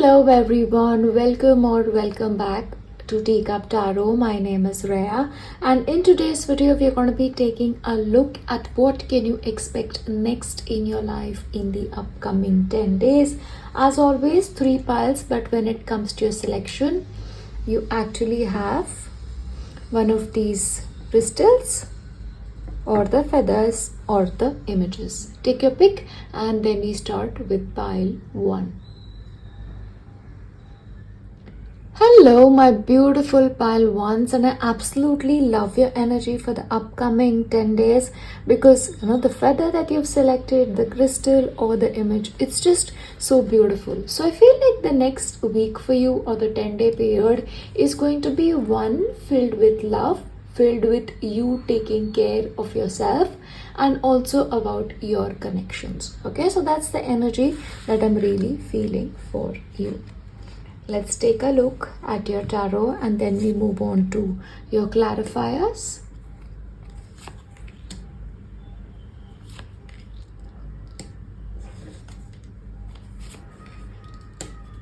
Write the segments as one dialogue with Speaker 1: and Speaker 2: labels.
Speaker 1: Hello everyone, welcome or welcome back to Teacup Tarot. My name is Reya, and in today's video we are going to be taking a look at what can you expect next in your life in the upcoming 10 days. As always, 3 piles, but when it comes to your selection, you actually have one of these crystals or the feathers or the images. Take your pick and then we start with pile 1. Hello my beautiful pile ones, and I absolutely love your energy for the upcoming 10 days because the feather that you've selected, the crystal or the image, it's just so beautiful. So I feel like the next week for you or the 10-day period is going to be one filled with love, filled with you taking care of yourself and also about your connections. Okay, so that's the energy that I'm really feeling for you. Let's take a look at your tarot and then we move on to your clarifiers.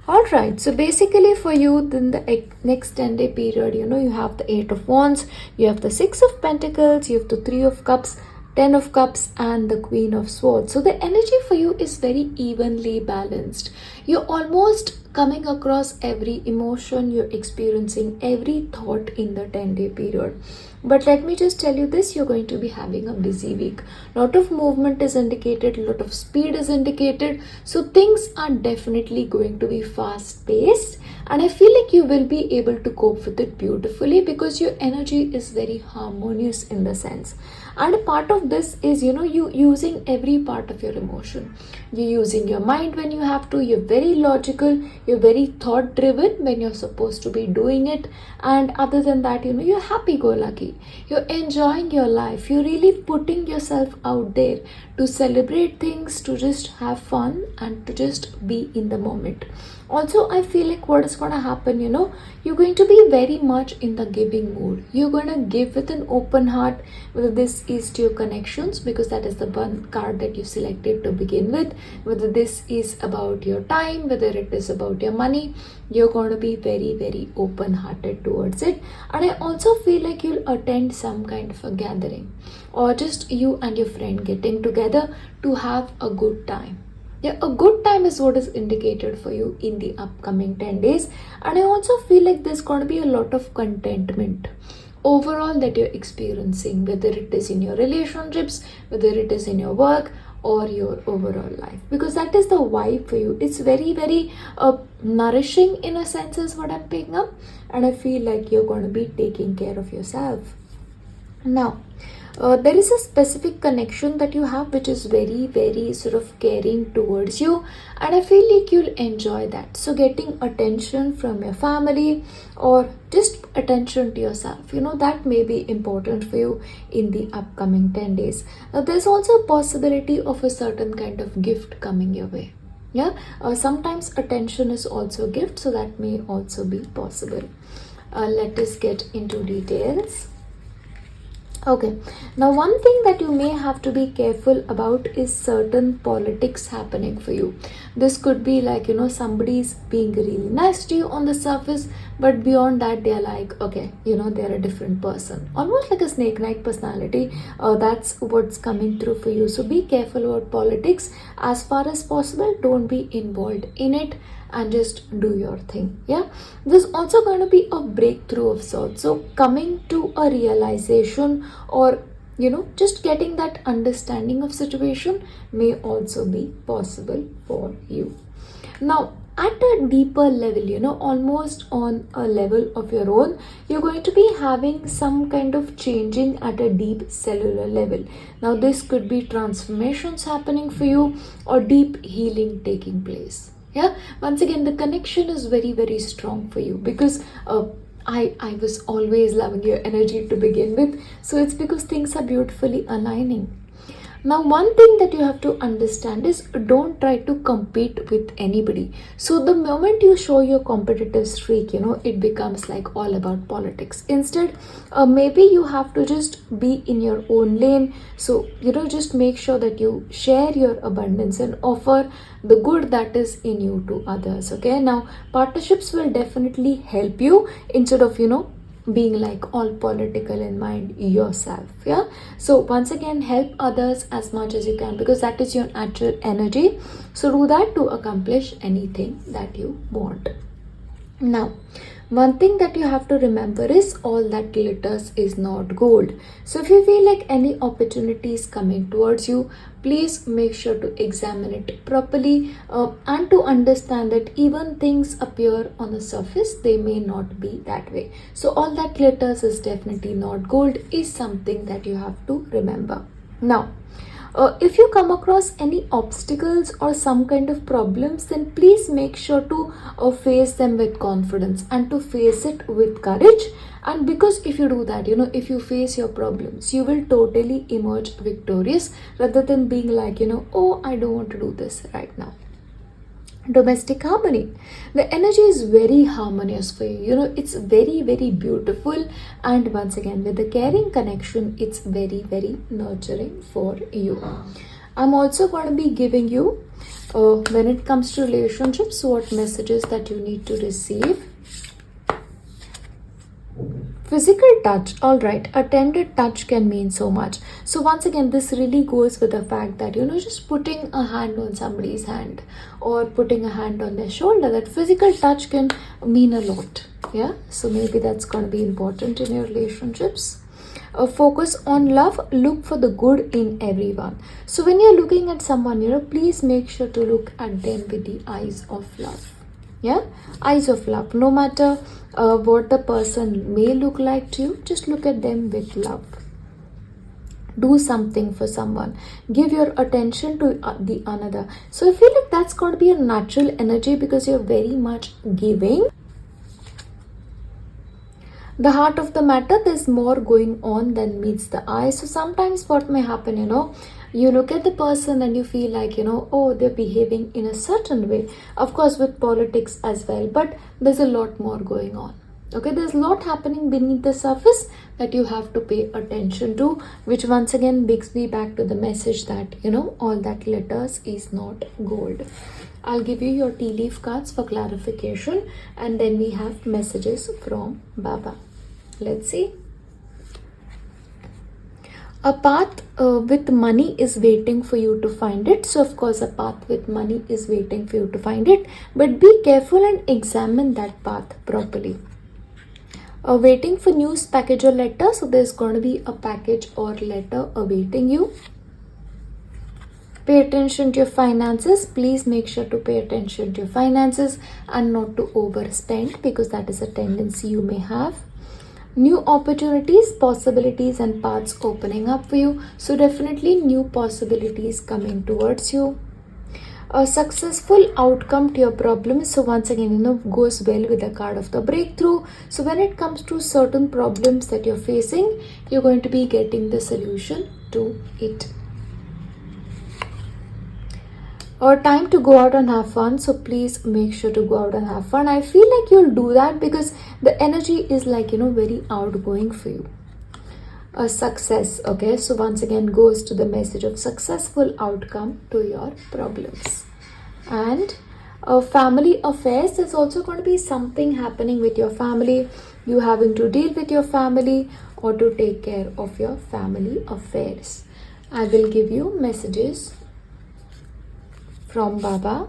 Speaker 1: Alright, so basically for you in the next 10-day period, you have the 8 of Wands, you have the 6 of Pentacles, you have the 3 of Cups, 10 of Cups and the Queen of Swords. So the energy for you is very evenly balanced. You're almost coming across every emotion, you're experiencing every thought in the 10-day period. But let me just tell you this, you're going to be having a busy week. Lot of movement is indicated, lot of speed is indicated. So things are definitely going to be fast paced. And I feel like you will be able to cope with it beautifully because your energy is very harmonious in the sense. And a part of this is, you using every part of your emotion. You're using your mind when you have to. You're very logical. You're very thought driven when you're supposed to be doing it. And other than that, you're happy-go-lucky. You're enjoying your life. You're really putting yourself out there to celebrate things, to just have fun and to just be in the moment. Also, I feel like what is going to happen, you're going to be very much in the giving mood. You're going to give with an open heart, whether this is to your connections, because that is the one card that you selected to begin with, whether this is about your time, whether it is about your money, you're going to be very, very open-hearted towards it. And I also feel like you'll attend some kind of a gathering or just you and your friend getting together to have a good time. Yeah, a good time is what is indicated for you in the upcoming 10 days. And I also feel like there's going to be a lot of contentment overall that you're experiencing, whether it is in your relationships, whether it is in your work or your overall life, because that is the vibe for you. It's very, very nourishing in a sense is what I'm picking up, and I feel like you're going to be taking care of yourself. Now, there is a specific connection that you have which is very, very sort of caring towards you, and I feel like you'll enjoy that. So getting attention from your family or just attention to yourself, that may be important for you in the upcoming 10 days. Now, there's also a possibility of a certain kind of gift coming your way. Yeah, sometimes attention is also a gift, so that may also be possible. Let us get into details. Okay, now one thing that you may have to be careful about is certain politics happening for you. This could be like, somebody's being really nice to you on the surface, but beyond that, they're like, okay, they're a different person. Almost like a snake-like personality. That's what's coming through for you. So be careful about politics. As far as possible, don't be involved in it and just do your thing. Yeah, there's also going to be a breakthrough of sorts. So coming to a realization or just getting that understanding of situation may also be possible for you. Now, at a deeper level, almost on a level of your own, you're going to be having some kind of changing at a deep cellular level. Now, this could be transformations happening for you or deep healing taking place. Yeah, once again, the connection is very, very strong for you because I was always loving your energy to begin with. So it's because things are beautifully aligning. Now, one thing that you have to understand is don't try to compete with anybody. So the moment you show your competitive streak, it becomes like all about politics. Instead, maybe you have to just be in your own lane. So just make sure that you share your abundance and offer the good that is in you to others. Okay, now partnerships will definitely help you instead of being like all political in mind yourself. Yeah, so once again, help others as much as you can, because that is your natural energy. So do that to accomplish anything that you want. Now, one thing that you have to remember is all that glitters is not gold. So if you feel like any opportunity is coming towards you, please make sure to examine it properly and to understand that even things appear on the surface, they may not be that way. So all that glitters is definitely not gold is something that you have to remember. Now, if you come across any obstacles or some kind of problems, then please make sure to face them with confidence and to face it with courage. And because if you do that, if you face your problems, you will totally emerge victorious rather than being like, oh, I don't want to do this right now. Domestic harmony, the energy is very harmonious for you. It's very, very beautiful, and once again, with the caring connection, it's very, very nurturing for you. I'm also going to be giving you when it comes to relationships, what messages that you need to receive. Physical touch, all right, a tender touch can mean so much. So once again, this really goes with the fact that just putting a hand on somebody's hand or putting a hand on their shoulder, that physical touch can mean a lot. Yeah, so maybe that's going to be important in your relationships. Focus on love, look for the good in everyone. So when you're looking at someone, please make sure to look at them with the eyes of love. Yeah, eyes of love. No matter what the person may look like to you, just look at them with love. Do something for someone, give your attention to the another. So I feel like that's going to be a natural energy because you're very much giving. The heart of the matter, there's more going on than meets the eye. So sometimes what may happen, you look at the person and you feel like, oh, they're behaving in a certain way. Of course, with politics as well, but there's a lot more going on. Okay, there's a lot happening beneath the surface that you have to pay attention to, which once again brings me back to the message that, all that glitters is not gold. I'll give you your tea leaf cards for clarification, and then we have messages from Baba. Let's see. A path with money is waiting for you to find it. So of course a path with money is waiting for you to find it, but be careful and examine that path properly. Waiting for news, package or letter. So there's going to be a package or letter awaiting you. Pay attention to your finances. Please make sure to pay attention to your finances and not to overspend, because that is a tendency you may have. New opportunities, possibilities and paths opening up for you. So definitely new possibilities coming towards you. A successful outcome to your problems. So once again, goes well with the card of the breakthrough. So when it comes to certain problems that you're facing, you're going to be getting the solution to it. Or time to go out and have fun. So please make sure to go out and have fun. I feel like you'll do that because the energy is like, very outgoing for you. A success. Okay, so once again goes to the message of successful outcome to your problems. And family affairs, there's also going to be something happening with your family. You having to deal with your family or to take care of your family affairs. I will give you messages from Baba.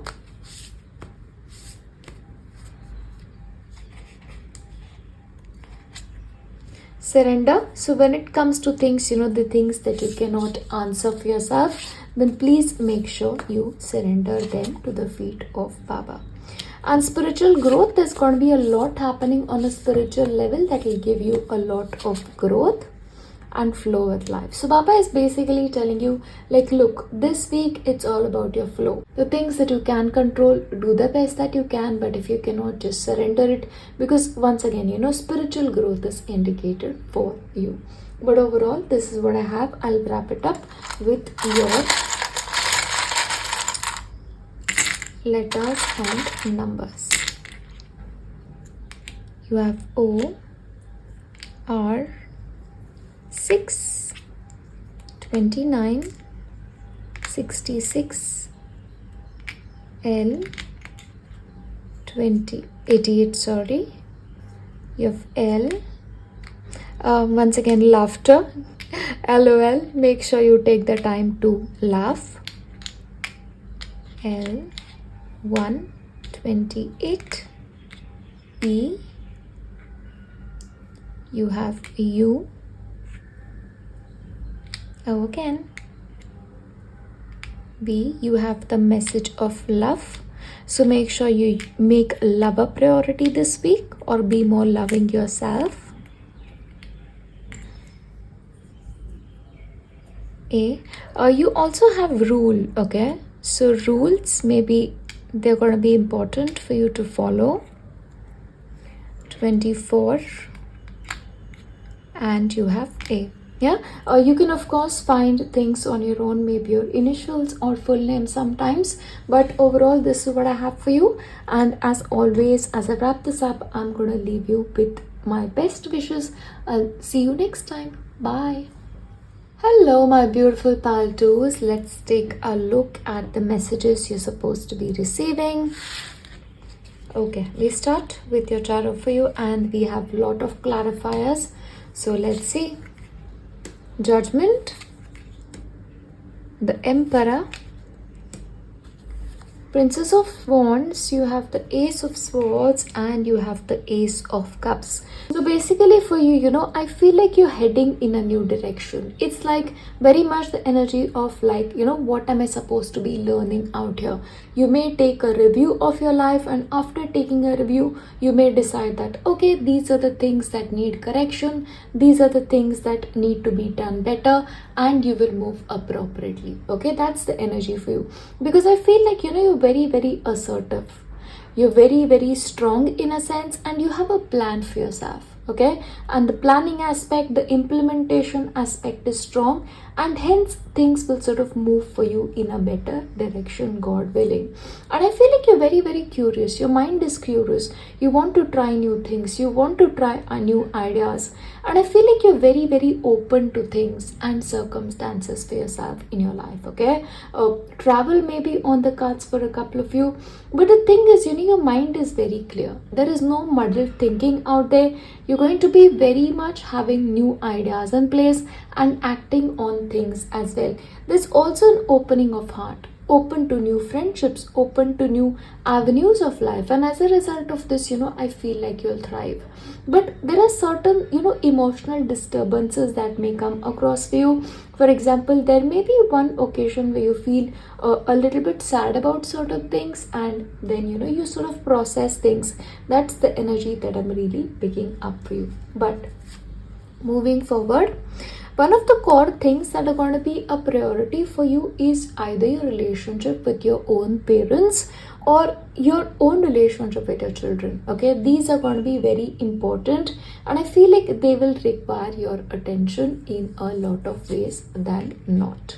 Speaker 1: Surrender. So when it comes to things, the things that you cannot answer for yourself, then please make sure you surrender them to the feet of Baba. And spiritual growth, there's going to be a lot happening on a spiritual level that will give you a lot of growth and flow with life. So Baba is basically telling you, like, look, this week it's all about your flow. The things that you can control, do the best that you can, but if you cannot, just surrender it, because once again, spiritual growth is indicated for you. But overall, this is what I have. I'll wrap it up with your letters and numbers. You have O, R, 6, 29, 66, L, 88, sorry. You have L. Once again, laughter. LOL. Make sure you take the time to laugh. L, 1, 28, E. You have U. O again. B. You have the message of love. So make sure you make love a priority this week, or be more loving yourself. A. You also have rule, okay? So rules, maybe they're going to be important for you to follow. 24. And you have A. Yeah, you can of course find things on your own, maybe your initials or full name sometimes, but overall this is what I have for you. And as always, as I wrap this up, I'm gonna leave you with my best wishes. I'll see you next time. Bye. Hello my beautiful Paltus. Let's take a look at the messages you're supposed to be receiving. Okay, we start with your tarot for you, and we have a lot of clarifiers. So let's see. Judgment, the Emperor, Princess of Wands, you have the Ace of Swords, and you have the Ace of Cups. So basically for you, I feel like you're heading in a new direction. It's like very much the energy of like, what am I supposed to be learning out here? You may take a review of your life, and after taking a review, you may decide that, okay, these are the things that need correction. These are the things that need to be done better, and you will move appropriately. Okay, that's the energy for you. Because I feel like, you're very, very assertive. You're very, very strong in a sense, and you have a plan for yourself. Okay, and the planning aspect, the implementation aspect is strong, and hence things will sort of move for you in a better direction, God willing. And I feel like you're very, very curious. Your mind is curious. You want to try new things. You want to try new ideas. And I feel like you're very, very open to things and circumstances for yourself in your life. Okay, travel may be on the cards for a couple of you, but the thing is, your mind is very clear. There is no muddled thinking out there. You're going to be very much having new ideas in place and acting on things as well. There's also an opening of heart, open to new friendships, open to new avenues of life, and as a result of this, I feel like you'll thrive. But there are certain, emotional disturbances that may come across for you. For example, there may be one occasion where you feel a little bit sad about certain things, and then you sort of process things. That's the energy that I'm really picking up for you. But moving forward, one of the core things that are going to be a priority for you is either your relationship with your own parents or your own relationship with your children. Okay, these are going to be very important, and I feel like they will require your attention in a lot of ways than not.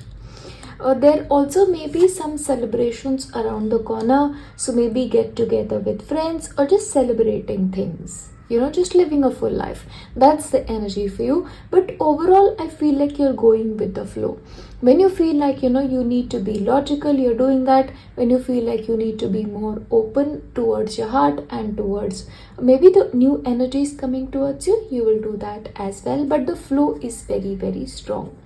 Speaker 1: There also may be some celebrations around the corner, so maybe get together with friends or just celebrating things. Just living a full life. That's the energy for you. But overall, I feel like you're going with the flow. When you feel like, you need to be logical, you're doing that. When you feel like you need to be more open towards your heart and towards maybe the new energies coming towards you, you will do that as well. But the flow is very, very strong.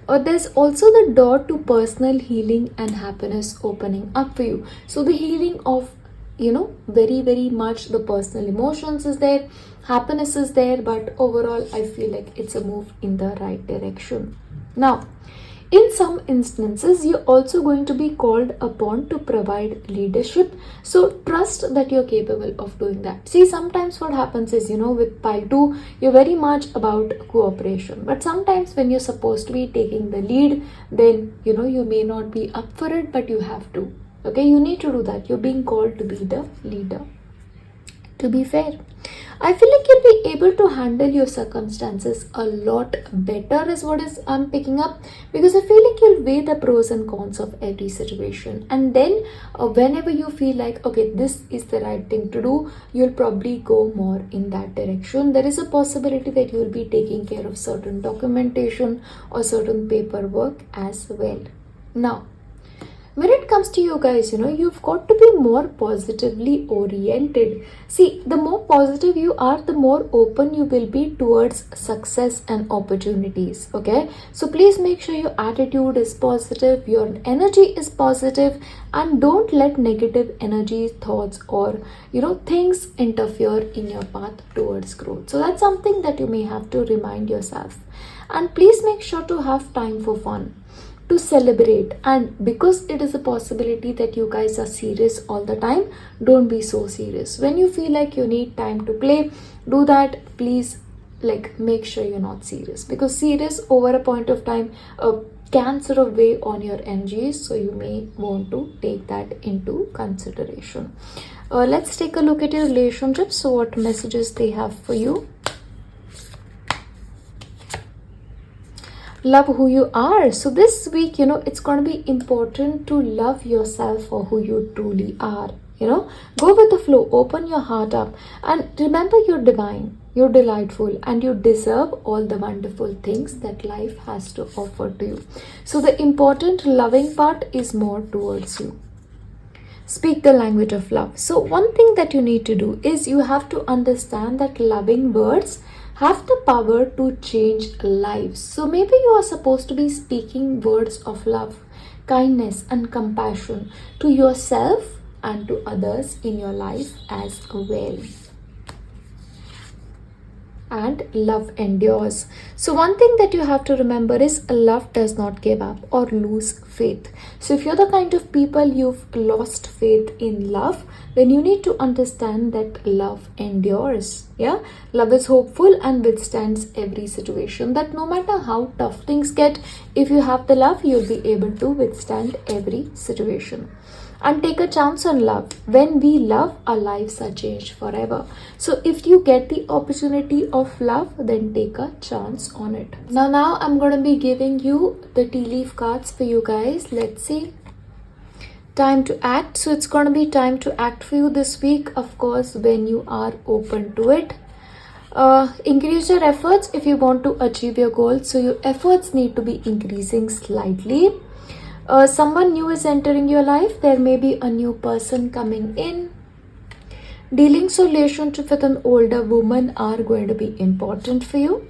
Speaker 1: There's also the door to personal healing and happiness opening up for you. So the healing of very, very much the personal emotions is there, happiness is there, but overall I feel like it's a move in the right direction. Now, in some instances, you're also going to be called upon to provide leadership. So trust that you're capable of doing that. See, sometimes what happens is, with pile 2, you're very much about cooperation. But sometimes when you're supposed to be taking the lead, then, you may not be up for it, but you have to. Okay, you need to do that. You're being called to be the leader. To be fair. I feel like you'll be able to handle your circumstances a lot better is what is I'm picking up, because I feel like you'll weigh the pros and cons of every situation, and then whenever you feel like okay, this is the right thing to do, you'll probably go more in that direction. There is a possibility that you'll be taking care of certain documentation or certain paperwork as well. Now, when it comes to you guys, you've got to be more positively oriented. See, the more positive you are, the more open you will be towards success and opportunities. Okay, so please make sure your attitude is positive, your energy is positive, and don't let negative energy, thoughts, or things interfere in your path towards growth. So that's something that you may have to remind yourself. And please make sure to have time for fun, to celebrate. And because it is a possibility that you guys are serious all the time, don't be so serious. When you feel like you need time to play, do that. Please, make sure you're not serious, because serious over a point of time can sort of weigh on your energies, so you may want to take that into consideration. Let's take a look at your relationships. So what messages they have for you. Love who you are. So this week, it's going to be important to love yourself for who you truly are. Go with the flow, open your heart up, and remember you're divine, you're delightful, and you deserve all the wonderful things that life has to offer to you. So the important loving part is more towards you. Speak the language of love. So one thing that you need to do is you have to understand that loving words have the power to change lives. So maybe you are supposed to be speaking words of love, kindness, and compassion to yourself and to others in your life as well. And love endures. So one thing that you have to remember is love does not give up or lose faith. So if you're the kind of people you've lost faith in love, then you need to understand that love endures. Yeah, love is hopeful and withstands every situation. That no matter how tough things get, if you have the love, you'll be able to withstand every situation. And take a chance on love. When we love, our lives are changed forever. So if you get the opportunity of love, then take a chance on it. Now I'm going to be giving you the tea leaf cards for you guys. Let's see. Time to act. So it's going to be time to act for you this week, of course, when you are open to it. Increase your efforts if you want to achieve your goals. So your efforts need to be increasing slightly. Someone new is entering your life. There may be a new person coming in. Dealings or relationship with an older woman are going to be important for you.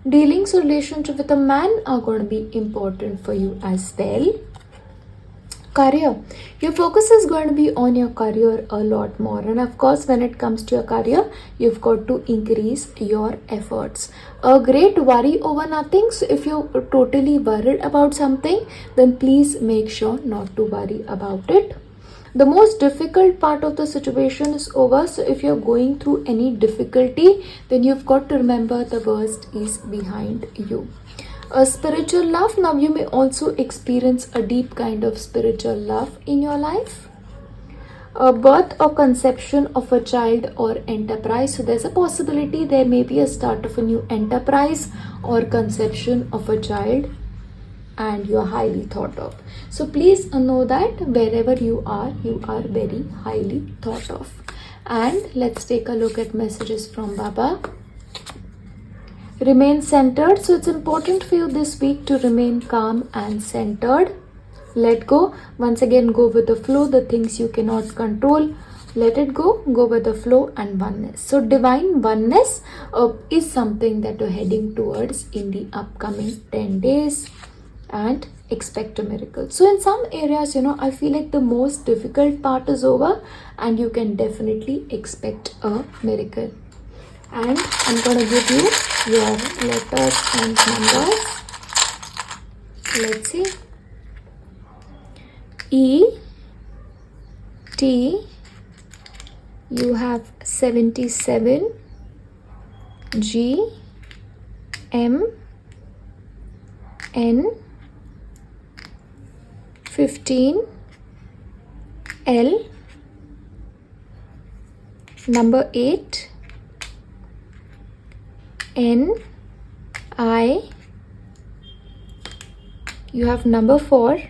Speaker 1: Dealings or relationship with a man are going to be important for you as well. Career. Your focus is going to be on your career a lot more, and of course when it comes to your career, you've got to increase your efforts. A great worry over nothing. So if you're totally worried about something, then please make sure not to worry about it. The most difficult part of the situation is over. So if you're going through any difficulty, then you've got to remember the worst is behind you. A spiritual love. Now you may also experience a deep kind of spiritual love in your life. A birth or conception of a child or enterprise. So there's a possibility there may be a start of a new enterprise or conception of a child, and you are highly thought of. So please know that wherever you are very highly thought of. And let's take a look at messages from Baba. Remain centered. So it's important for you this week to remain calm and centered. Let go. Once again, go with the flow. The things you cannot control, let it go. Go with the flow and oneness. So divine oneness is something that you're heading towards in the upcoming 10 days. And expect a miracle. So in some areas, I feel like the most difficult part is over, and you can definitely expect a miracle. And I'm going to give you your letters and numbers. Let's see. E, T, you have 77. G, M, N, 15, L, number 8, N I, you have number 4,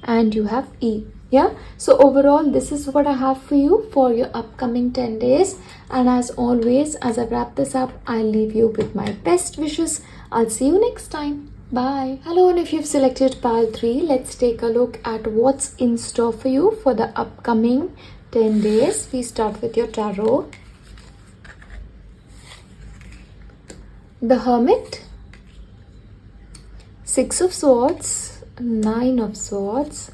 Speaker 1: and you have E. Yeah, so overall this is what I have for you for your upcoming 10 days. And as always, as I wrap this up, I'll leave you with my best wishes. I'll see you next time. Bye. Hello, and if you've selected pile 3, let's take a look at what's in store for you for the upcoming 10 days. We start with your tarot. The Hermit, 6 of Swords, 9 of Swords.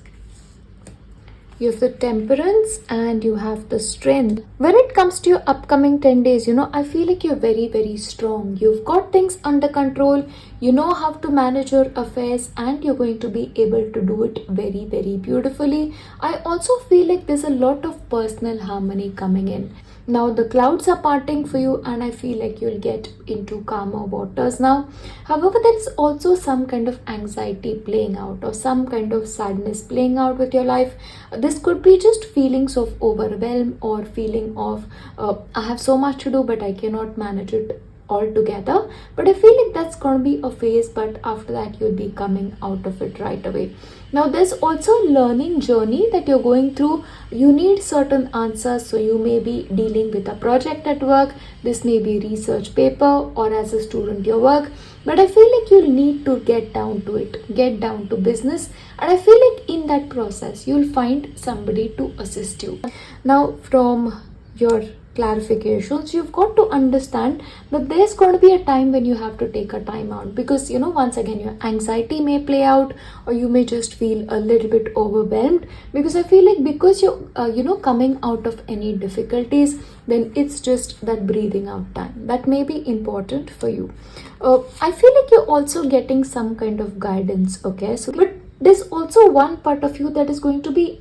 Speaker 1: You have the Temperance and you have the Strength. When it comes to your upcoming 10 days, I feel like you're very, very strong. You've got things under control. You know how to manage your affairs and you're going to be able to do it very, very beautifully. I also feel like there's a lot of personal harmony coming in. Now the clouds are parting for you and I feel like you'll get into calmer waters now. However, there's also some kind of anxiety playing out or some kind of sadness playing out with your life. This could be just feelings of overwhelm or feeling of I have so much to do but I cannot manage it all together. But I feel like that's going to be a phase, but after that you'll be coming out of it right away. Now there's also a learning journey that you're going through. You need certain answers, so you may be dealing with a project at work. This may be research paper or as a student your work, but I feel like you'll need to get down to it, get down to business, and I feel like in that process you'll find somebody to assist you. Now from your clarifications, you've got to understand that there's going to be a time when you have to take a time out, because once again your anxiety may play out or you may just feel a little bit overwhelmed, because I feel like because you're coming out of any difficulties, then it's just that breathing out time that may be important for you. I feel like you're also getting some kind of guidance, okay? So but there's also one part of you that is going to be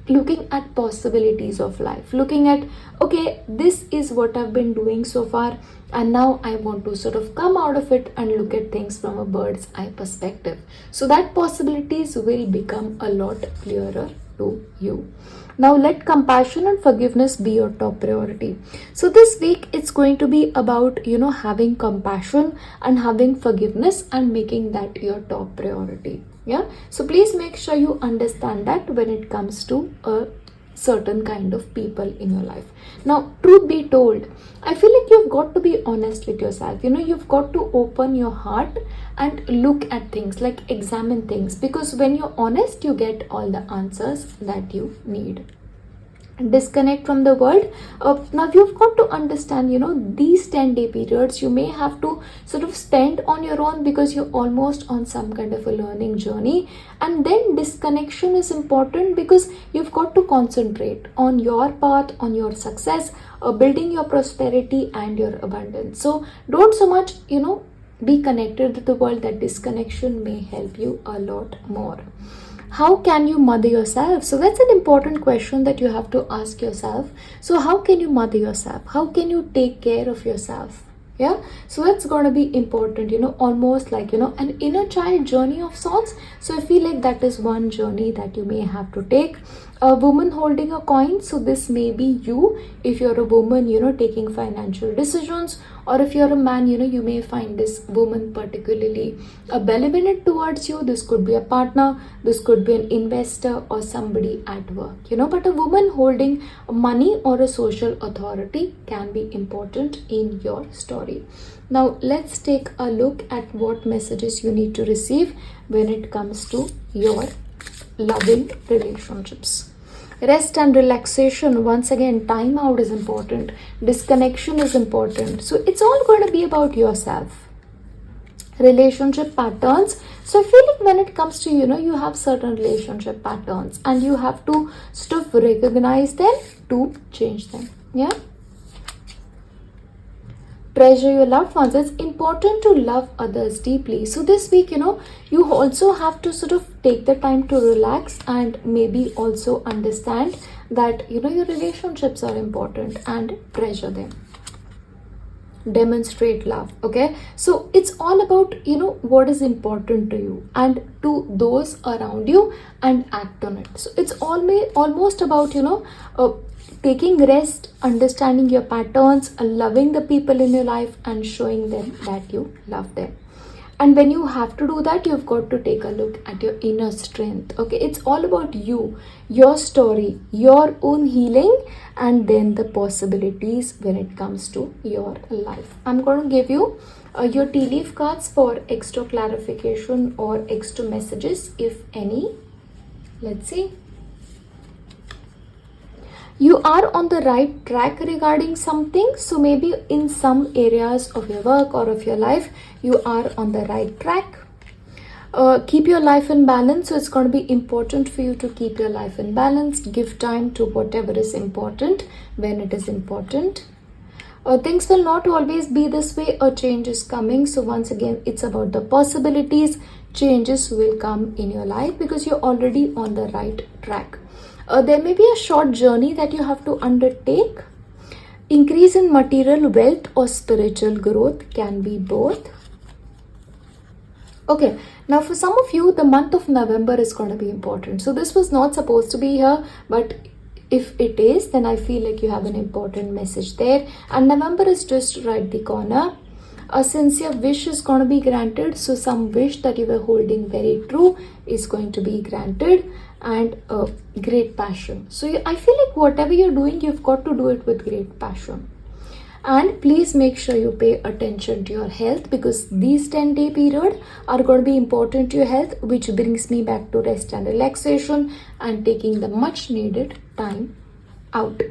Speaker 1: looking at possibilities of life, looking at, okay, this is what I've been doing so far and now I want to sort of come out of it and look at things from a bird's eye perspective, so that possibilities will become a lot clearer to you. Now let compassion and forgiveness be your top priority. So this week it's going to be about having compassion and having forgiveness and making that your top priority. Yeah, so please make sure you understand that when it comes to a certain kind of people in your life. Now, truth be told, I feel like you've got to be honest with yourself. You've got to open your heart and look at things, like examine things, because when you're honest, you get all the answers that you need. Disconnect from the world. Now you've got to understand, these 10-day periods you may have to sort of spend on your own because you're almost on some kind of a learning journey. And then disconnection is important because you've got to concentrate on your path, on your success, building your prosperity and your abundance. So don't so much, be connected to the world. That disconnection may help you a lot more. How can you mother yourself? So that's an important question that you have to ask yourself. So how can you mother yourself? How can you take care of yourself? Yeah, so that's going to be important, almost like, an inner child journey of sorts. So I feel like that is one journey that you may have to take. A woman holding a coin, so this may be you if you're a woman, taking financial decisions, or if you're a man, you may find this woman particularly benevolent towards you. This could be a partner, this could be an investor or somebody at work, but a woman holding money or a social authority can be important in your story. Now let's take a look at what messages you need to receive when it comes to your loving relationships. Rest and relaxation, once again, time out is important. Disconnection is important. So it's all going to be about yourself. Relationship patterns. So I feel like when it comes to, you have certain relationship patterns and you have to sort of recognize them to change them. Yeah. Treasure your loved ones. It's important to love others deeply. So this week, you also have to sort of take the time to relax and maybe also understand that, your relationships are important and treasure them. demonstrate love. Okay, so it's all about what is important to you and to those around you, and act on it. So it's almost about taking rest, understanding your patterns, loving the people in your life, and showing them that you love them. And when you have to do that, you've got to take a look at your inner strength. Okay, it's all about you, your story, your own healing, and then the possibilities when it comes to your life. I'm going to give you your tea leaf cards for extra clarification or extra messages, if any. Let's see. You are on the right track regarding something. So maybe in some areas of your work or of your life, you are on the right track. Keep your life in balance. So it's going to be important for you to keep your life in balance. Give time to whatever is important when it is important. Things will not always be this way. A change is coming. So once again, it's about the possibilities. Changes will come in your life because you're already on the right track. There may be a short journey that you have to undertake. Increase in material wealth or spiritual growth, can be both. Okay, now for some of you, the month of November is going to be important. So this was not supposed to be here, but if it is, then I feel like you have an important message there. And November is just right the corner. A sincere wish is going to be granted. So some wish that you were holding very true is going to be granted, and great passion. So I feel like whatever you're doing, you've got to do it with great passion. And please make sure you pay attention to your health, because these 10-day period are going to be important to your health, which brings me back to rest and relaxation and taking the much needed time out.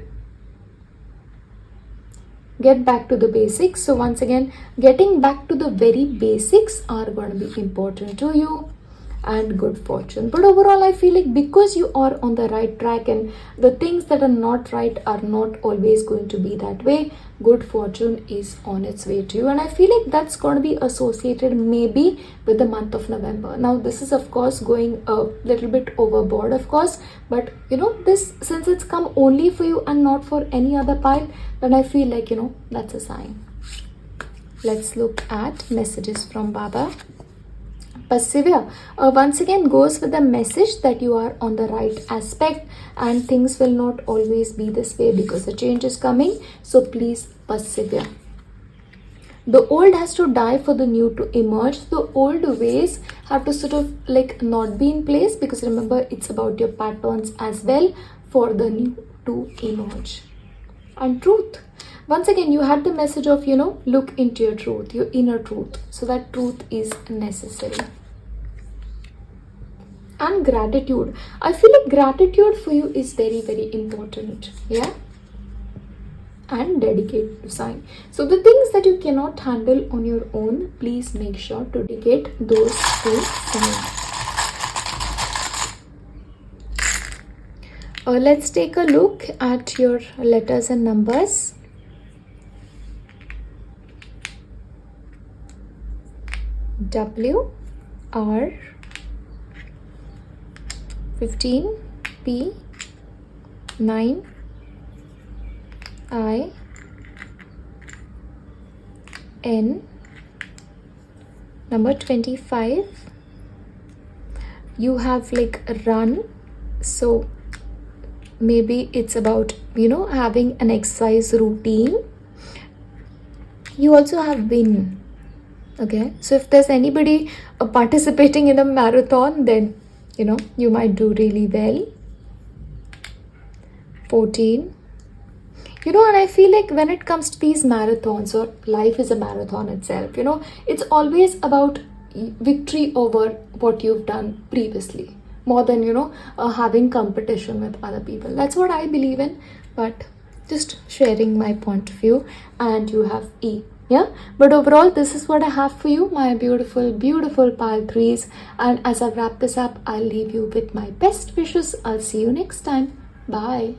Speaker 1: Get back to the basics. So once again, getting back to the very basics are going to be important to you, and good fortune. But overall, I feel like because you are on the right track, and the things that are not right are not always going to be that way, good fortune is on its way to you. And I feel like that's going to be associated maybe with the month of November. Now this is of course going a little bit overboard, of course, but this, since it's come only for you and not for any other pile, then I feel like that's a sign. Let's look at messages from Baba. Persevere once again goes with the message that you are on the right aspect, and things will not always be this way because a change is coming. So please persevere. The old has to die for the new to emerge. The old ways have to sort of like not be in place, because remember, it's about your patterns as well, for the new to emerge. And truth. Once again, you had the message of, look into your truth, your inner truth. So that truth is necessary. And gratitude. I feel like gratitude for you is very, very important. Yeah. And dedicate to sign. So the things that you cannot handle on your own, please make sure to dedicate those to sign. Let's take a look at your letters and numbers. W, R, 15, P, 9, I, N, number 25. You have like run, so maybe it's about having an exercise routine. You also have win. Okay, so if there's anybody participating in a marathon, then you might do really well. 14. And I feel like when it comes to these marathons, or life is a marathon itself, it's always about victory over what you've done previously, more than having competition with other people. That's what I believe in, but just sharing my point of view. And you have E. Yeah, but overall, this is what I have for you, my beautiful, beautiful pile threes. And as I wrap this up, I'll leave you with my best wishes. I'll see you next time. Bye.